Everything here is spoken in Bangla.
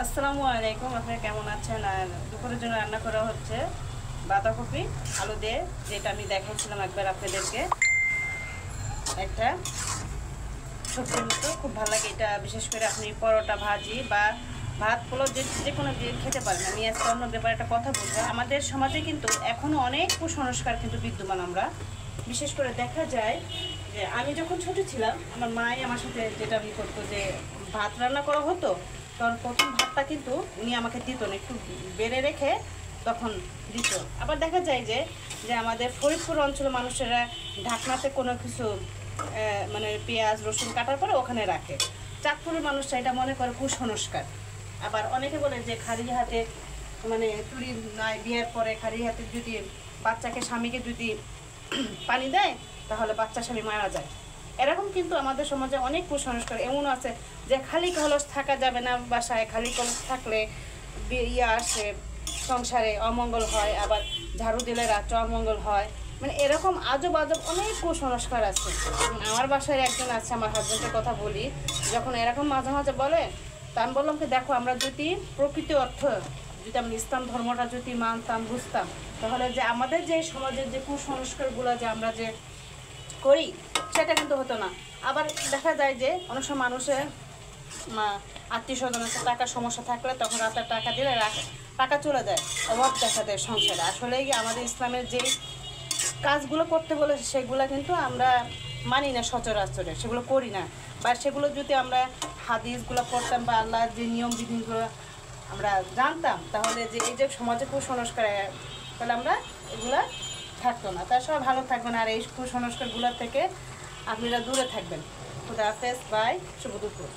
আসসালামু আলাইকুম। আপনারা কেমন আছেন? আর দুপুরের জন্য রান্না করা হচ্ছে বাঁধাকপি আলু দিয়ে, যেটা আমি দেখাইছিলাম একবার আপনাদেরকে। একটা সবজির মতো খুব ভালো লাগে এটা, বিশেষ করে আপনি পরোটা ভাজি বা ভাত পোলাও যে কোনো দিয়ে খেতে পারেন। আমি আজকে অন্য ব্যাপারে একটা কথা বলবো। আমাদের সমাজে কিন্তু এখনও অনেক কুসংস্কার কিন্তু বিদ্যমান। আমরা বিশেষ করে দেখা যায় যে আমি যখন ছোট ছিলাম, আমার মাই আমার সাথে যেটা করতো, যে ভাত রান্না করা হতো, তখন প্রথম ভাতটা কিন্তু উনি আমাকে দিত না, একটু বেড়ে রেখে তখন দিত। আবার দেখা যায় যে যে আমাদের ফরিদপুর অঞ্চলের মানুষেরা ঢাকনাতে কোনো কিছু মানে পেঁয়াজ রসুন কাটার পরে ওখানে রাখে। চাঁদপুরের মানুষরা এটা মনে করে কুসংস্কার। আবার অনেকে বলে যে খালি হাতে মানে চুরি নাই, বিয়ের পরে খালি হাতে যদি বাচ্চাকে স্বামীকে যদি পানি দেয় তাহলে বাচ্চা স্বামী মারা যায়। এরকম কিন্তু আমাদের সমাজে অনেক কুসংস্কার এমন আছে যে খালি কলস থাকা যাবে না বাসায়, খালি কলস থাকলে আসে সংসারে অমঙ্গল হয়, আবার ঝাড়ু দিলে রাত্রে অমঙ্গল হয়। মানে এরকম আজব আজব অনেক কুসংস্কার আছে। আমার বাসায় একজন আছে, আমার হাজব্যান্ডের কথা বলি, যখন এরকম মাঝে মাঝে বলে, তা আমি বললাম কি দেখো, আমরা যদি প্রকৃত অর্থ যদি আমরা ইসলাম ধর্মটা যদি মানতাম বুঝতাম, তাহলে যে আমাদের যে সমাজের যে কুসংস্কারগুলো যে আমরা যে করি সেটা কিন্তু হতো না। আবার দেখা যায় যে অনেক সময় মানুষের আত্মীয় স্বজনের সাথে টাকার সমস্যা থাকলে তখন রাতের টাকা দিলে টাকা চলে যায়, অভাব দেখা দেয় সংসারে। আসলেই আমাদের ইসলামের যে কাজগুলো করতে বলে সেগুলো কিন্তু আমরা মানি না, সচরাচরে সেগুলো করি না। বা সেগুলো যদি আমরা হাদিসগুলো পড়তাম বা আল্লাহর যে নিয়ম বিধিগুলো আমরা জানতাম, তাহলে যে এই যে সমাজে কুসংস্কার, তাহলে আমরা এগুলা থাকতো না। তার সবাই ভালো থাকবেন আর এই কুসংস্কারগুলোর থেকে আপনারা দূরে থাকবেন। খুদা হাফেজ, বাই, শুভ দুপুর।